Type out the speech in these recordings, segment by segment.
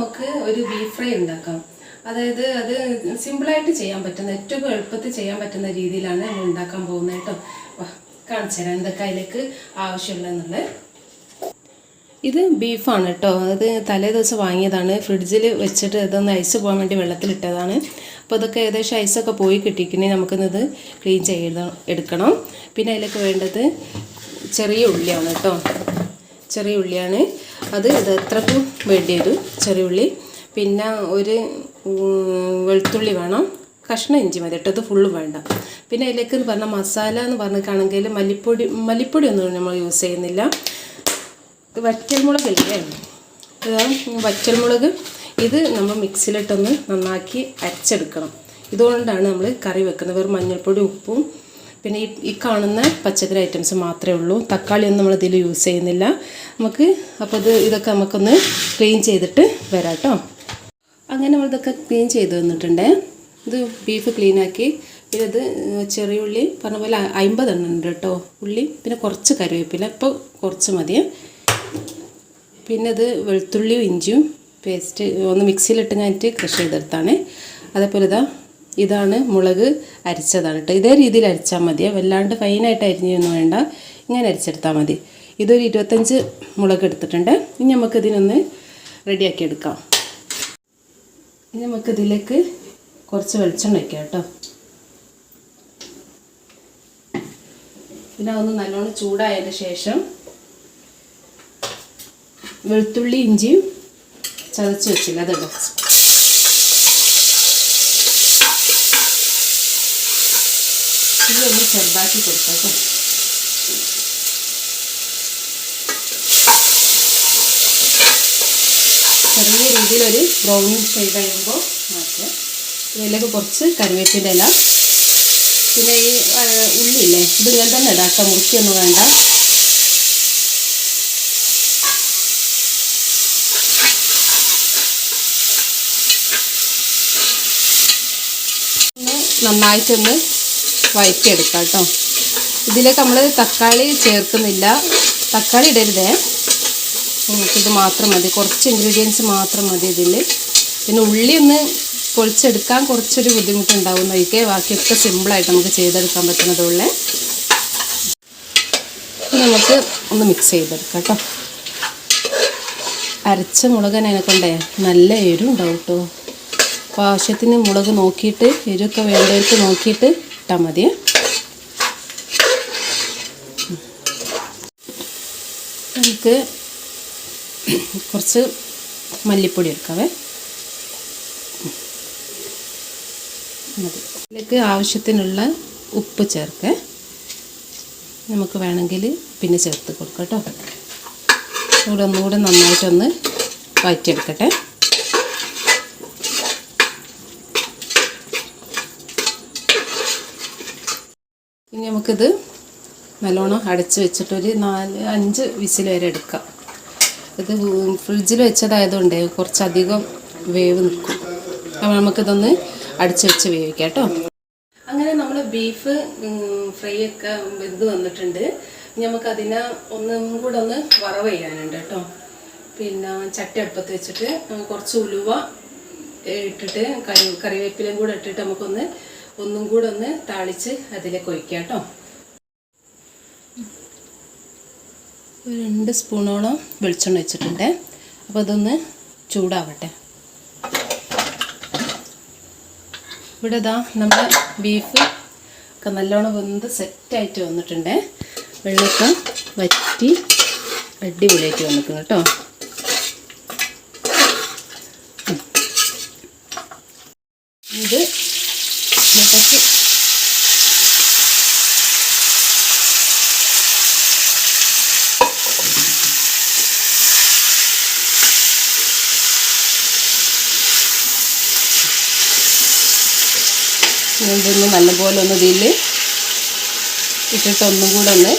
നമുക്ക് ഒരു beef fry ഉണ്ടാക്കാം. അതായത് അത് സിമ്പിളായിട്ട് ചെയ്യാൻ പറ്റുന്ന ഏറ്റവും എളുപ്പത്തിൽ ചെയ്യാൻ പറ്റുന്ന രീതിയിലാണ് നമ്മൾ ഉണ്ടാക്കാൻ പോകുന്നത് കേട്ടോ. കാണിച്ചു തരാം എന്തൊക്കെ അതിലേക്ക് ആവശ്യമുള്ളതെന്നുള്ളത്. ഇത് ബീഫാണ് കേട്ടോ. അത് തലേ ദിവസം വാങ്ങിയതാണ്. ഫ്രിഡ്ജിൽ വെച്ചിട്ട് ഇതൊന്ന് ഐസ് പോകാൻ വേണ്ടി വെള്ളത്തിലിട്ടതാണ്. അപ്പോൾ ഇതൊക്കെ ഏകദേശം ഐസൊക്കെ പോയി കിട്ടിയിട്ടുണ്ടെങ്കിൽ നമുക്കിന്നത് ക്ലീൻ എടുക്കണം. പിന്നെ അതിലേക്ക് വേണ്ടത് ചെറിയ ഉള്ളിയാണ് കേട്ടോ. ചെറിയ ഉള്ളിയാണ് അത് എത്രക്കും വേണ്ടി വരും ചെറിയ ഉള്ളി. പിന്നെ ഒരു വെളുത്തുള്ളി വേണം, കഷ്ണം ഇഞ്ചി മതി കേട്ടോ, ഇത് ഫുള്ളും വേണ്ട. പിന്നെ അതിലേക്ക് എന്ന് പറഞ്ഞാൽ മസാല എന്ന് പറഞ്ഞിട്ടാണെങ്കിൽ മല്ലിപ്പൊടി ഒന്നും നമ്മൾ യൂസ് ചെയ്യുന്നില്ല. വറ്റൽമുളകല്ലേ, വറ്റൽമുളക് ഇത് നമ്മൾ മിക്സിയിലിട്ടൊന്ന് നന്നാക്കി അരച്ചെടുക്കണം. ഇതുകൊണ്ടാണ് നമ്മൾ കറി വെക്കുന്നത്. വെറും മഞ്ഞൾപ്പൊടി, ഉപ്പും പിന്നെ ഈ കാണുന്ന പച്ചക്കറി ഐറ്റംസ് മാത്രമേ ഉള്ളൂ. തക്കാളിയൊന്നും നമ്മളിതിൽ യൂസ് ചെയ്യുന്നില്ല നമുക്ക്. അപ്പോൾ ഇതൊക്കെ നമുക്കൊന്ന് ക്ലീൻ ചെയ്തിട്ട് വരാം കേട്ടോ. അങ്ങനെ നമ്മളിതൊക്കെ ക്ലീൻ ചെയ്ത് വന്നിട്ടുണ്ട്. ഇത് ബീഫ് ക്ലീനാക്കി. പിന്നെ ഇത് ചെറിയ ഉള്ളി പറഞ്ഞ പോലെ 50 എണ്ണം ഉണ്ട് കേട്ടോ ഉള്ളി. പിന്നെ കുറച്ച് കറിവേപ്പില, ഇപ്പോൾ കുറച്ച് മതി. പിന്നെ ഇത് വെളുത്തുള്ളിയും ഇഞ്ചിയും പേസ്റ്റ് ഒന്ന് മിക്സിയിലിട്ട് ഞാനിട്ട് ക്രഷ് ചെയ്തെടുത്താണ്. അതേപോലെ ഇതാണ് മുളക് അരിച്ചതാണ് കേട്ടോ. ഇതേ രീതിയിൽ അരിച്ചാൽ മതി, വല്ലാണ്ട് ഫൈനായിട്ട് അരിഞ്ഞൊന്നും വേണ്ട, ഇങ്ങനെ അരിച്ചെടുത്താൽ മതി. ഇതൊരു 25 മുളക് എടുത്തിട്ടുണ്ട്. ഇനി നമുക്കിതിനൊന്ന് റെഡിയാക്കി എടുക്കാം. ഇനി നമുക്കിതിലേക്ക് കുറച്ച് വെളിച്ചെണ്ണ വയ്ക്കാം കേട്ടോ. പിന്നെ ഒന്ന് നല്ലോണം ചൂടായതിന് ശേഷം വെളുത്തുള്ളി ഇഞ്ചിയും ചതച്ച് വെച്ചില്ല അതിടാം. ഇതൊന്ന് ചെറുതാക്കി കൊടുക്കാം കേട്ടോ. ചെറിയ രീതിയിലൊരു ബ്രൗൺ ഷെയ്ഡ് ആകുമ്പോൾ മാറ്റുക. ഇതിലേക്ക് കുറച്ച് കറിവേപ്പിൻ്റെ ഇല, പിന്നെ ഈ ഉള്ളിയില്ലേ ഇതിങ്ങനെ തന്നെ ഇടാം കേട്ടോ, മുറിക്കൊന്നും വേണ്ട. നന്നായിട്ടൊന്ന് വഴറ്റിയെടുക്കാം കേട്ടോ. ഇതിലേക്ക് നമ്മൾ തക്കാളി ചേർക്കുന്നില്ല, തക്കാളി ഇടരുതേ, നമുക്കിത് മാത്രം മതി, കുറച്ച് ഇൻഗ്രീഡിയൻസ് മാത്രം മതി ഇതിൽ. പിന്നെ ഉള്ളി ഒന്ന് പൊളിച്ചെടുക്കാൻ കുറച്ചൊരു ബുദ്ധിമുട്ടുണ്ടാവുന്നതൊക്കെ, ബാക്കിയൊക്കെ സിമ്പിളായിട്ട് നമുക്ക് ചെയ്തെടുക്കാൻ പറ്റുന്നതുള്ളേ. നമുക്ക് ഒന്ന് മിക്സ് ചെയ്തെടുക്കാം കേട്ടോ. അരച്ച മുളകനെ കൊണ്ടേ നല്ല എരിവുണ്ടാവും കേട്ടോ. അപ്പോൾ ആവശ്യത്തിന് മുളക് നോക്കിയിട്ട്, എരിവൊക്കെ വേണ്ടവർക്ക് നോക്കിയിട്ട് ഇട്ടാൽ മതി. നമുക്ക് കുറച്ച് മല്ലിപ്പൊടി എടുക്കാവേ മതി. ഇതിലേക്ക് ആവശ്യത്തിനുള്ള ഉപ്പ് ചേർക്കുക. നമുക്ക് വേണമെങ്കിൽ പിന്നെ ചേർത്ത് കൊടുക്കാം കേട്ടോ. ഇവിടെ ഒന്നുകൂടെ നന്നായിട്ടൊന്ന് വഴറ്റിയെടുക്കട്ടെ. ഇനി നമുക്കിത് നല്ലോണം അടച്ച് വെച്ചിട്ടൊരു 4-5 വിസിൽ വരെ എടുക്കാം. ഇത് ഫ്രിഡ്ജിൽ വെച്ചതായതുകൊണ്ട് കുറച്ചധികം വേവ് നിൽക്കും. അപ്പോൾ നമുക്കിതൊന്ന് അടച്ച് വെച്ച് വേവിക്കാം കേട്ടോ. അങ്ങനെ നമ്മൾ ബീഫ് ഫ്രൈ ഒക്കെ വെന്ത് വന്നിട്ടുണ്ട്. നമുക്കതിനെ ഒന്നും കൂടെ ഒന്ന് വറവ് ചെയ്യാനുണ്ട് കേട്ടോ. പിന്നെ ചട്ടി അടുപ്പത്ത് വെച്ചിട്ട് കുറച്ച് ഉലുവ ഇട്ടിട്ട് കറിവേപ്പിലയും കൂടെ ഇട്ടിട്ട് നമുക്കൊന്ന് ഒന്നും കൂടെ ഒന്ന് താളിച്ച് അതിലേക്ക് ഒഴിക്കാം കേട്ടോ. 2 സ്പൂണോളം വെളിച്ചെണ്ണ വെച്ചിട്ടുണ്ട്. അപ്പോൾ അതൊന്ന് ചൂടാവട്ടെ. ഇവിടെ നമ്മുടെ ബീഫ് ഒക്കെ നല്ലോണം വെന്ത് സെറ്റായിട്ട് വന്നിട്ടുണ്ട്. വെള്ളമൊക്കെ വറ്റി അടിപൊളിയായിട്ട് വന്നിട്ടുണ്ട് കേട്ടോ. ഇത് ഇതിലേക്ക് ഇതൊന്ന് നല്ലപോലെ ഒന്ന് ഇതിൽ ഇട്ടിട്ട് ഒന്നും കൂടെ ഒന്ന്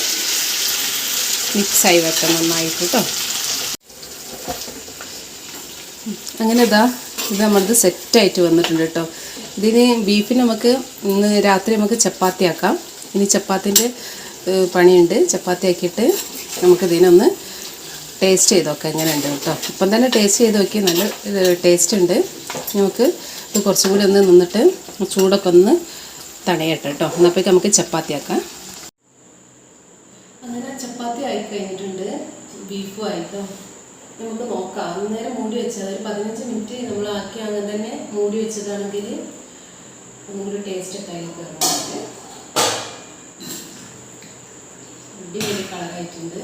മിക്സായി വെക്കണം നന്നായിട്ട് കേട്ടോ. അങ്ങനെ ഇത് നമ്മളത് സെറ്റായിട്ട് വന്നിട്ടുണ്ട് കേട്ടോ. ഇതിന് ബീഫിന് നമുക്ക് ഇന്ന് രാത്രി നമുക്ക് ചപ്പാത്തി ആക്കാം. ഇനി ചപ്പാത്തിൻ്റെ പണിയുണ്ട്. ചപ്പാത്തി ആക്കിയിട്ട് നമുക്കിതിനൊന്ന് ടേസ്റ്റ് ചെയ്ത് നോക്കാം എങ്ങനെയുണ്ട് കേട്ടോ. ഇപ്പം തന്നെ ടേസ്റ്റ് ചെയ്ത് നോക്കി നല്ല ടേസ്റ്റ് ഉണ്ട്. നമുക്ക് ഇത് കുറച്ചും കൂടി ഒന്ന് നിന്നിട്ട് ചൂടൊക്കെ ഒന്ന് തണയട്ടെ കേട്ടോ. എന്നപ്പോഴേക്ക് നമുക്ക് ചപ്പാത്തി ആക്കാം. അങ്ങനെ ചപ്പാത്തി ആയി കഴിഞ്ഞിട്ടുണ്ട്, ബീഫും ആയിട്ടോ. നമുക്ക് നോക്കാം. അന്നേരം മൂടി വെച്ചത് ഒരു 15 മിനിറ്റ് നമ്മൾ ആക്കി അങ്ങനെ തന്നെ മൂടി വെച്ചതാണെങ്കിൽ ഒന്നുകൂടി ടേസ്റ്റ് ഒക്കെ ആയി കയറുന്നുണ്ട്. അടിപൊളി കളറായിട്ടുണ്ട്.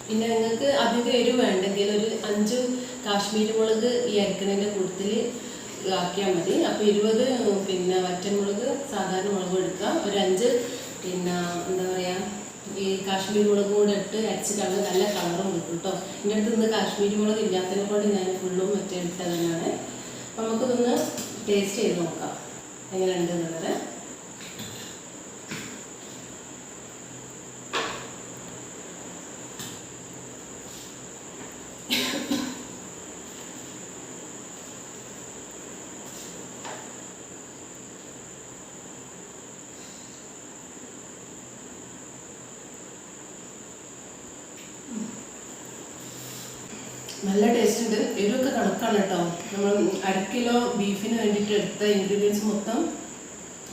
പിന്നെ നിങ്ങൾക്ക് അധികം എരിവ് വേണ്ടെങ്കിൽ ഒരു 5 കാശ്മീരി മുളക് ഈ അരിക്കണേൻ്റെ കൂട്ടത്തിൽ ആക്കിയാൽ മതി. അപ്പോൾ 20 പിന്നെ വറ്റൻമുളക് സാധാരണ മുളക് എടുക്കുക. ഒരു 5 പിന്നെ എന്താ പറയുക ഈ കാശ്മീരി മുളക് കൂടെ ഇട്ട് അരച്ച് കളർ നല്ല കളറും കിട്ടും കേട്ടോ. എൻ്റെ അടുത്ത് ഇന്ന് കാശ്മീരി മുളക് ഇല്ലാത്തതിനെ കൊണ്ട് ഞാൻ ഫുള്ളും മറ്റേ ഇട്ടതിനാണ്. അപ്പം നമുക്കിതൊന്ന് ടേസ്റ്റ് ചെയ്ത് നോക്കാം എങ്ങനെയുണ്ട് എന്നുള്ളത്. നല്ല ടേസ്റ്റ് ഉണ്ട്. എരിവൊക്കെ കണക്കാണ് കേട്ടോ. നമ്മൾ 1/2 കിലോ ബീഫിന് വേണ്ടിയിട്ട് എടുത്ത ഇൻഗ്രീഡിയൻസ് മൊത്തം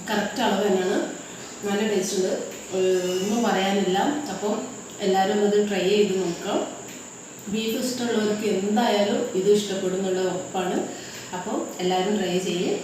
കറക്റ്റ് അളവ് തന്നെയാണ്. നല്ല ടേസ്റ്റ് ഉണ്ട്, ഒന്നും പറയാനില്ല. അപ്പോൾ എല്ലാവരും അത് ട്രൈ ചെയ്ത് നോക്കാം. ബീഫ് ഇഷ്ടമുള്ളവർക്ക് എന്തായാലും ഇത് ഇഷ്ടപ്പെടുന്നുള്ള ഉറപ്പാണ്. അപ്പോൾ എല്ലാവരും ട്രൈ ചെയ്യും.